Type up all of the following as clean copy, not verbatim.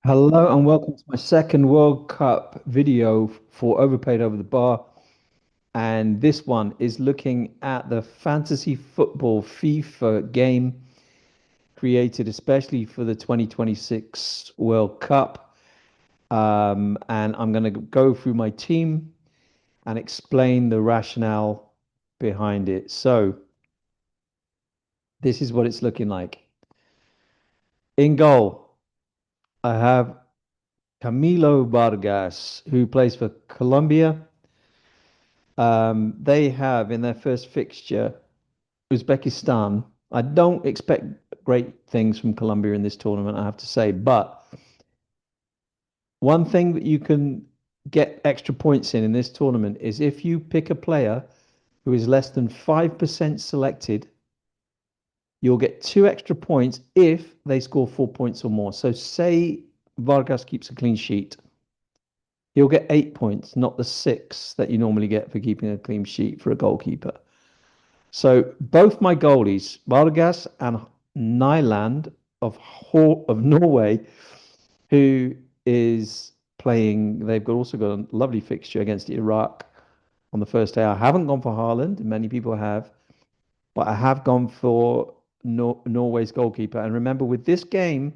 Hello and welcome to my second World Cup video for Overpaid Over the Bar. And this one is looking at the fantasy football FIFA game created especially for the 2026 World Cup. And I'm going to go through my team and explain the rationale behind it. So, this is what it's looking like. In goal, I have Camilo Vargas, who plays for Colombia. They have in their first fixture Uzbekistan. I don't expect great things from Colombia in this tournament, I have to say. But one thing that you can get extra points in this tournament is if you pick a player who is less than 5% selected, you'll get two extra points if they score 4 points or more. So, say Vargas keeps a clean sheet, he'll get 8 points, not the six that you normally get for keeping a clean sheet for a goalkeeper. So both my goalies, Vargas and Nyland of Norway, who is playing, they've also got a lovely fixture against Iraq on the first day. I haven't gone for Haaland, many people have, but I have gone for Norway's goalkeeper. And remember, with this game,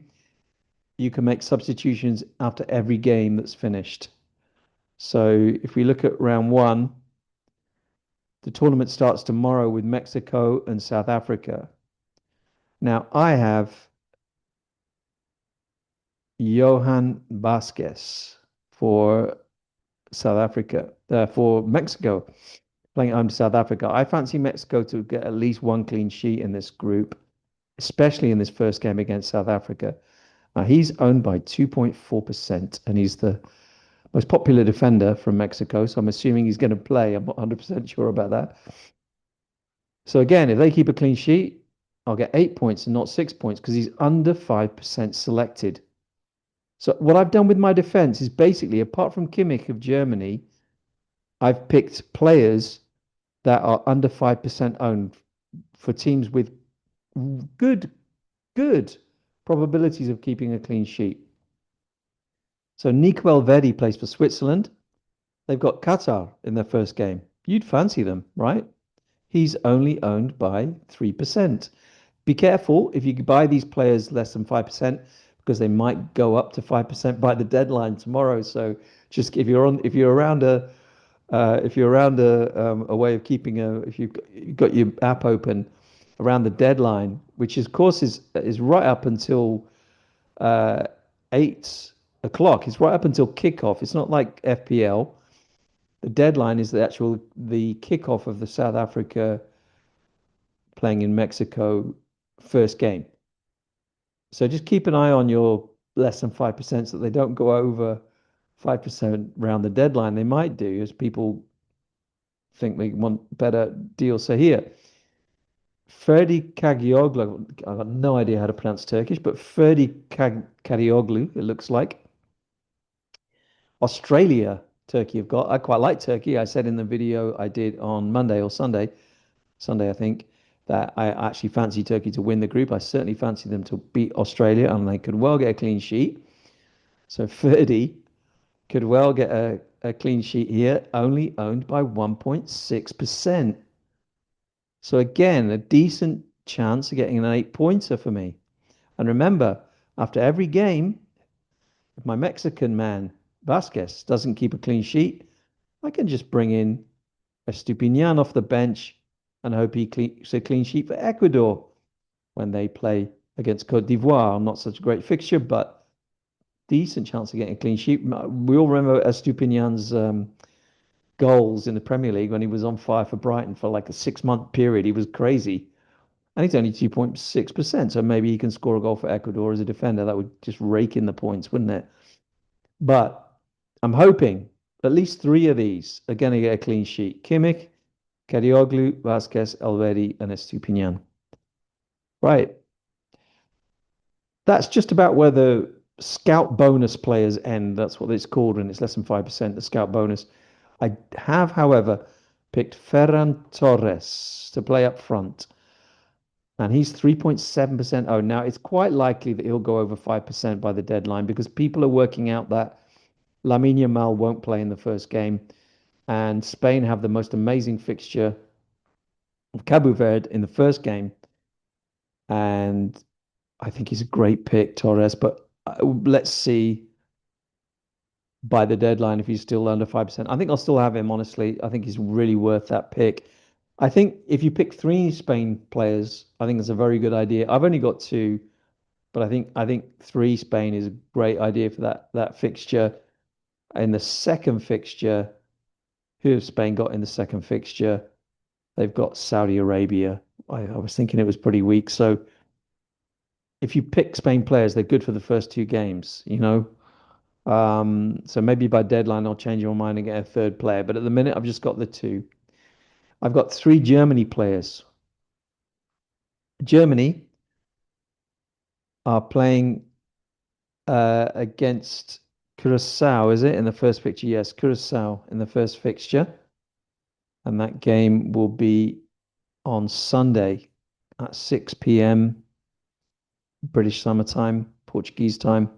you can make substitutions after every game that's finished. So if we look at round one, the tournament starts tomorrow with Mexico and South Africa. Now, I have Johan Vasquez for South Africa, for Mexico, playing at home to South Africa. I fancy Mexico to get at least one clean sheet in this group, especially in this first game against South Africa. He's owned by 2.4%, and he's the most popular defender from Mexico. So I'm assuming he's going to play. I'm not 100% sure about that. So again, if they keep a clean sheet, I'll get 8 points and not 6 points because he's under 5% selected. So what I've done with my defense is basically, apart from Kimmich of Germany, I've picked players that are under 5% owned for teams with good, good probabilities of keeping a clean sheet. So Nico Elvedi plays for Switzerland. They've got Qatar in their first game. You'd fancy them, right? He's only owned by 3%. Be careful if you buy these players less than 5% because they might go up to 5% by the deadline tomorrow. So just if you're around a way of keeping if you've got your app open around the deadline, which of course is right up until 8 o'clock. It's right up until kickoff. It's not like FPL. The deadline is the kickoff of the South Africa playing in Mexico first game. So just keep an eye on your less than 5% so that they don't go over 5% around the deadline. They might do as people think they want better deals. So here, Ferdi Kagioglu, I've got no idea how to pronounce Turkish, but Kagioglu, it looks like. Australia, Turkey have got. I quite like Turkey. I said in the video I did on Monday or Sunday, I think, that I actually fancy Turkey to win the group. I certainly fancy them to beat Australia, and they could well get a clean sheet. So Ferdi could well get a clean sheet here, only owned by 1.6%. So again, a decent chance of getting an 8 pointer for me. And remember, after every game, if my Mexican man, Vasquez, doesn't keep a clean sheet, I can just bring in Estupinian off the bench and hope he keeps a clean sheet for Ecuador when they play against Cote d'Ivoire. Not such a great fixture, but decent chance of getting a clean sheet. We all remember Estupinian's goals in the Premier League when he was on fire for Brighton for like a 6 month period. He was crazy. And he's only 2.6%. So maybe he can score a goal for Ecuador as a defender. That would just rake in the points, wouldn't it? But I'm hoping at least three of these are going to get a clean sheet. Kimmich, Kadioglu, Vasquez, Alvedi, and Estupinian. Right. That's just about where the scout bonus players end. That's what it's called when it's less than 5%, the scout bonus. I have, however, picked Ferran Torres to play up front. and he's 3.7% owned. Now, it's quite likely that he'll go over 5% by the deadline because people are working out that Lamine Yamal won't play in the first game, and Spain have the most amazing fixture of Cabo Verde in the first game. And I think he's a great pick, Torres, but let's see by the deadline if he's still under 5%. I think I'll still have him, honestly. I think he's really worth that pick. I think if you pick three Spain players, I think it's a very good idea. I've only got two, but I think three Spain is a great idea for that fixture. In the second fixture, who have Spain got in the second fixture? They've got Saudi Arabia. I was thinking it was pretty weak. So if you pick Spain players, they're good for the first two games, you know? So maybe by deadline, I'll change your mind and get a third player. But at the minute, I've just got the two. I've got three Germany players. Germany are playing against Curacao, is it? In the first fixture? Yes, Curacao in the first fixture. And that game will be on Sunday at 6 p.m. British summer time, Portuguese time.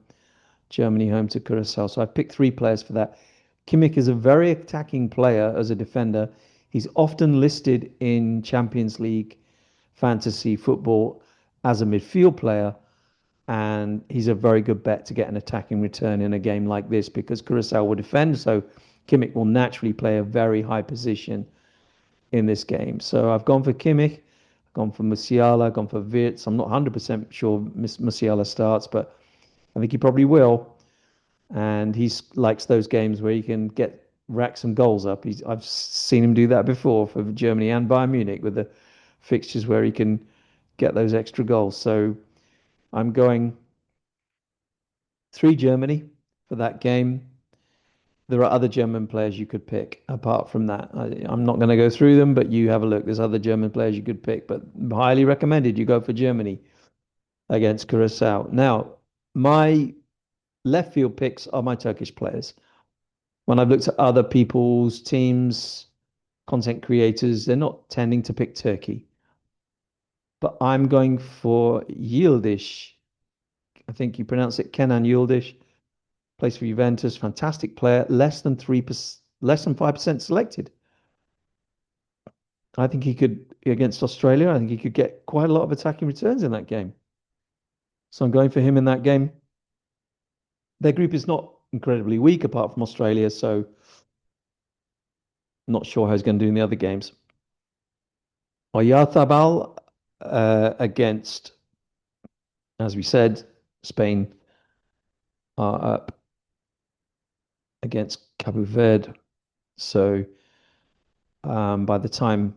Germany home to Curacao. So I picked three players for that. Kimmich is a very attacking player as a defender. He's often listed in Champions League fantasy football as a midfield player, and he's a very good bet to get an attacking return in a game like this because Curacao will defend. So Kimmich will naturally play a very high position in this game. So I've gone for Kimmich, gone for Musiala, gone for Wirtz. I'm not 100% sure Musiala starts, but I think he probably will. And he likes those games where he can get rack some goals up. I've seen him do that before for Germany and Bayern Munich with the fixtures where he can get those extra goals. So I'm going three Germany for that game. There are other German players you could pick apart from that. I'm not going to go through them, but you have a look. There's other German players you could pick, but highly recommended you go for Germany against Curacao. Now, my left field picks are my Turkish players. When I've looked at other people's teams, content creators, they're not tending to pick Turkey. But I'm going for Yildiz. I think you pronounce it Kenan Yildiz. Plays for Juventus, fantastic player, less than 5% selected. I think he could against Australia. I think he could get quite a lot of attacking returns in that game. So I'm going for him in that game. Their group is not incredibly weak apart from Australia, so I'm not sure how he's going to do in the other games. Oyarzabal against, as we said, Spain are up against Cabo Verde. So by the time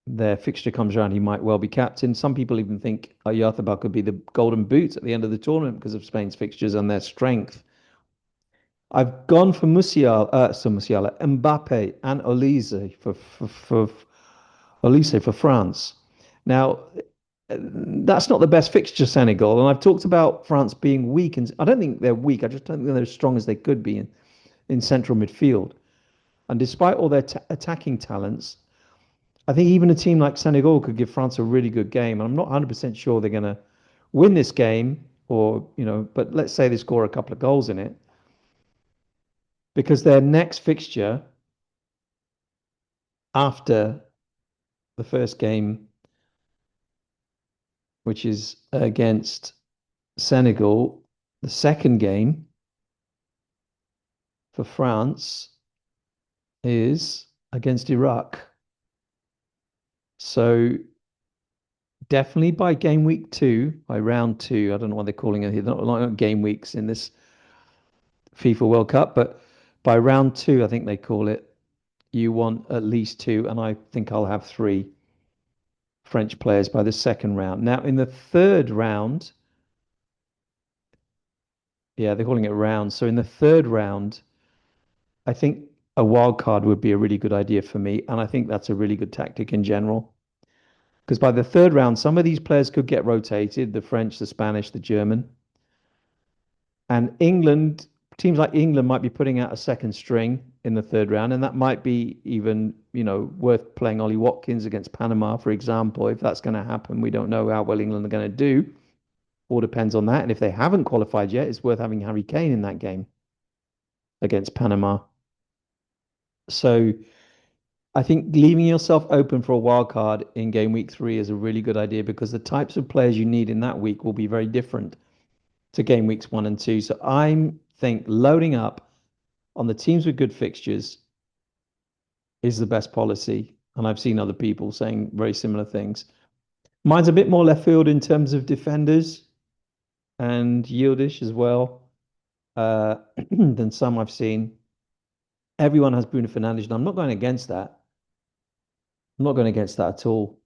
their fixture comes around, he might well be captain. Some people even think Oyarzabal could be the golden boot at the end of the tournament because of Spain's fixtures and their strength. I've gone for Musiala, Mbappe, and Olise for France. Now, that's not the best fixture, Senegal. And I've talked about France being weak, and I don't think they're weak. I just don't think they're as strong as they could be in central midfield. And despite all their attacking talents, I think even a team like Senegal could give France a really good game. And I'm not 100% sure they're going to win this game, or, but let's say they score a couple of goals in it. Because their next fixture after the first game, which is against Senegal, the second game for France is against Iraq. So definitely by game week 2, by round 2, I don't know what they're calling it here. They're not game weeks in this FIFA World Cup, but by round 2, I think they call it, you want at least 2, and I think I'll have 3 French players by the second round. Now, in the third round, yeah, they're calling it round. So in the third round, I think a wild card would be a really good idea for me, and I think that's a really good tactic in general. Because by the third round, some of these players could get rotated, the French, the Spanish, the German. And England teams like England might be putting out a second string in the third round, and that might be even, worth playing Ollie Watkins against Panama, for example. If that's going to happen, we don't know how well England are going to do. All depends on that. And if they haven't qualified yet, it's worth having Harry Kane in that game against Panama. So I think leaving yourself open for a wild card in game week 3 is a really good idea because the types of players you need in that week will be very different to game weeks 1 and 2. So I think loading up on the teams with good fixtures is the best policy. And I've seen other people saying very similar things. Mine's a bit more left field in terms of defenders and yieldish as well than some I've seen. Everyone has Bruno Fernandes, and I'm not going against that. I'm not going against that at all.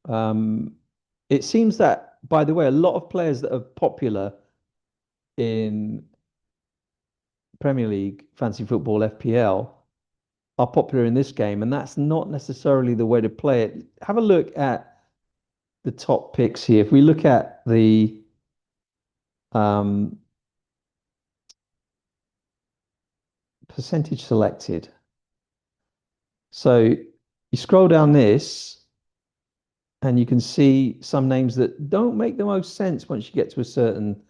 It seems that, by the way, a lot of players that are popular in Premier League, Fantasy Football, FPL, are popular in this game, and that's not necessarily the way to play it. Have a look at the top picks here. If we look at the percentage selected, so you scroll down this, and you can see some names that don't make the most sense once you get to a certain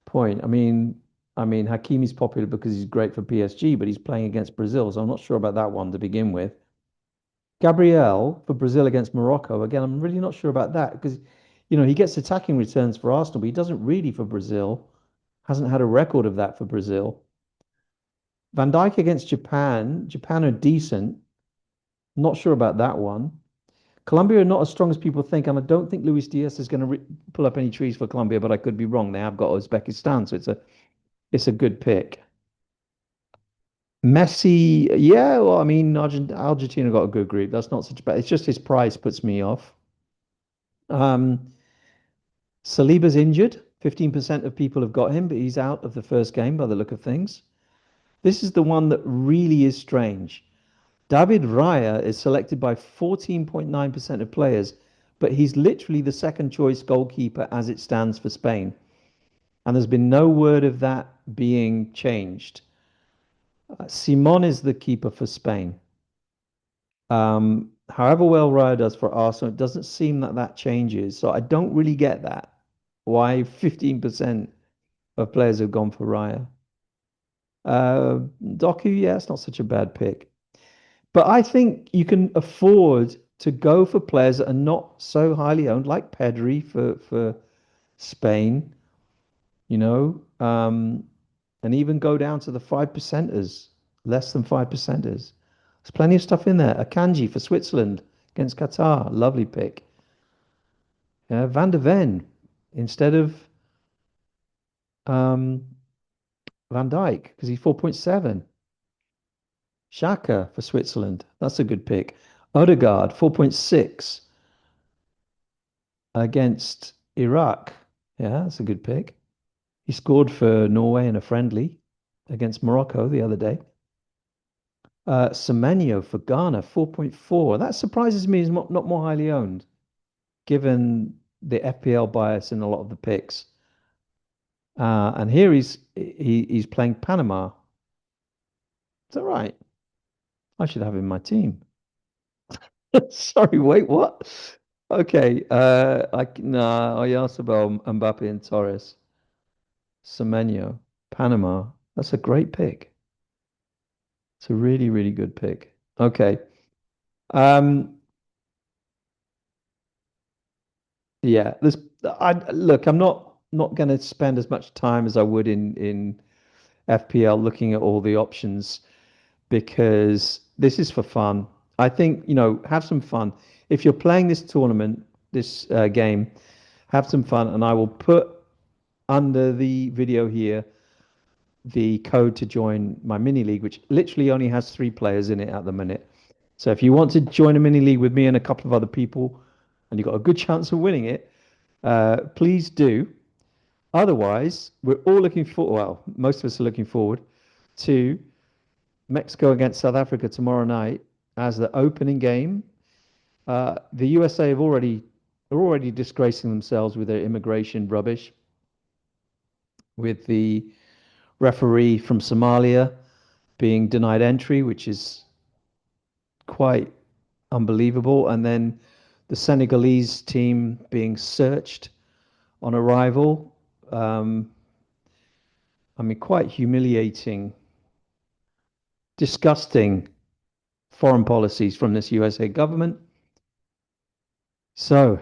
point. I mean, Hakimi's popular because he's great for PSG, but he's playing against Brazil, so I'm not sure about that one to begin with. Gabriel for Brazil against Morocco. Again, I'm really not sure about that because, he gets attacking returns for Arsenal, but he doesn't really for Brazil. Hasn't had a record of that for Brazil. Van Dijk against Japan. Japan are decent. Not sure about that one. Colombia are not as strong as people think, and I don't think Luis Diaz is going to pull up any trees for Colombia, but I could be wrong. They have got Uzbekistan, so it's a good pick. Messi, yeah, well, I mean, Argentina got a good group. That's not such bad. It's just his price puts me off. Um, Saliba's injured. 15% of people have got him, but he's out of the first game by the look of things. This is the one that really is strange. David Raya is selected by 14.9% of players, but he's literally the second choice goalkeeper as it stands for Spain. And there's been no word of that being changed. Simon is the keeper for Spain. However well Raya does for Arsenal, it doesn't seem that that changes. So I don't really get that. Why 15% of players have gone for Raya? Doku, yeah, it's not such a bad pick. But I think you can afford to go for players that are not so highly owned, like Pedri for Spain, you know, and even go down to the 5%ers, less than 5%ers. There's plenty of stuff in there. Akanji for Switzerland against Qatar, lovely pick. Van de Ven instead of um, Van Dijk because he's 4.7. Xhaka for Switzerland, that's a good pick. Odegaard 4.6 against Iraq. Yeah, that's a good pick. He scored for Norway in a friendly against Morocco the other day. Semenyo for Ghana, 4.4. That surprises me. He's not more highly owned, given the FPL bias in a lot of the picks. And here he's playing Panama. Is that right? I should have him in my team. Sorry, wait, what? Okay, Oyarzabal, Mbappe, and Torres. Semenyo, Panama. That's a great pick. It's a really, really good pick. Okay. Um, yeah, I look, I'm not going to spend as much time as I would in FPL looking at all the options because this is for fun. I think, have some fun. If you're playing this tournament, this game, have some fun, and I will put under the video here the code to join my mini league, which literally only has 3 players in it at the minute. So if you want to join a mini league with me and a couple of other people, and you've got a good chance of winning it, please do. Otherwise, we're all looking for, well, most of us are looking forward to Mexico against South Africa tomorrow night as the opening game. The USA are already disgracing themselves with their immigration rubbish, with the referee from Somalia being denied entry, which is quite unbelievable. And then the Senegalese team being searched on arrival. Um, I mean, quite humiliating, disgusting foreign policies from this USA government. So,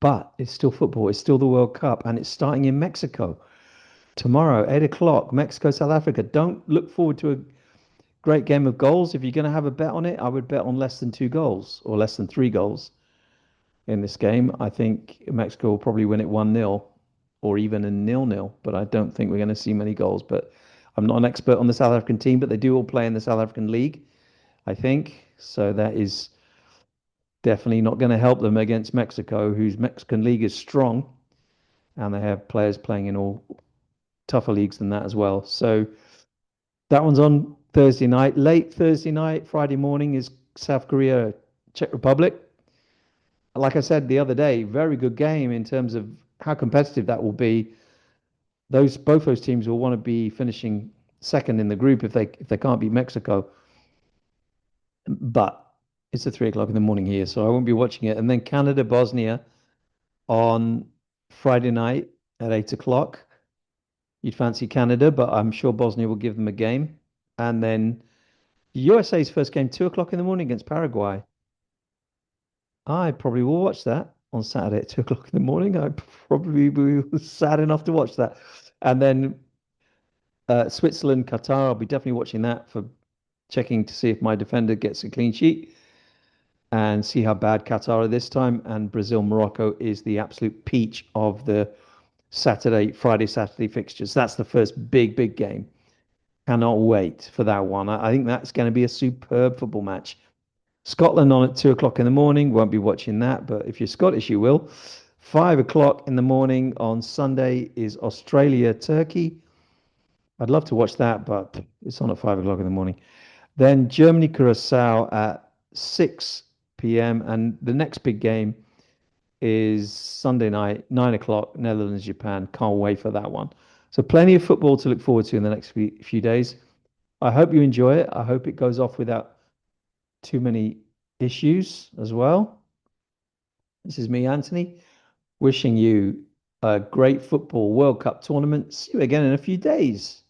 but it's still football. It's still the World Cup, and it's starting in Mexico tomorrow, 8 o'clock. Mexico, South Africa. Don't look forward to a great game of goals. If you're going to have a bet on it, I would bet on less than 2 goals or less than 3 goals in this game. I think Mexico will probably win it 1-0 or even a 0-0, but I don't think we're going to see many goals. But I'm not an expert on the South African team, but they do all play in the South African League, I think. So that is definitely not going to help them against Mexico, whose Mexican league is strong, and they have players playing in all tougher leagues than that as well. So that one's on Thursday night. Late Thursday night, Friday morning is South Korea, Czech Republic. Like I said the other day, very good game in terms of how competitive that will be. Both those teams will want to be finishing second in the group if they can't beat Mexico. But it's at 3 o'clock in the morning here, so I won't be watching it. And then Canada, Bosnia on Friday night at 8 o'clock. You'd fancy Canada, but I'm sure Bosnia will give them a game. And then USA's first game, 2 o'clock in the morning against Paraguay. I probably will watch that on Saturday at 2 o'clock in the morning. I probably will be sad enough to watch that. And then Switzerland, Qatar, I'll be definitely watching that for checking to see if my defender gets a clean sheet and see how bad Qatar are this time. And Brazil, Morocco is the absolute peach of the Friday, Saturday fixtures. That's the first big game. Cannot wait for that one. I think that's going to be a superb football match. Scotland on at 2 o'clock in the morning. Won't be watching that, but if you're Scottish, you will. 5 o'clock in the morning on Sunday is Australia, Turkey. I'd love to watch that, but it's on at 5 o'clock in the morning. Then Germany, Curacao at 6 p.m. And the next big game is Sunday night, 9 o'clock, Netherlands, Japan. Can't wait for that one. So plenty of football to look forward to in the next few days. I hope you enjoy it. I hope it goes off without too many issues as well. This is me, Anthony, wishing you a great football World Cup tournament. See you again in a few days.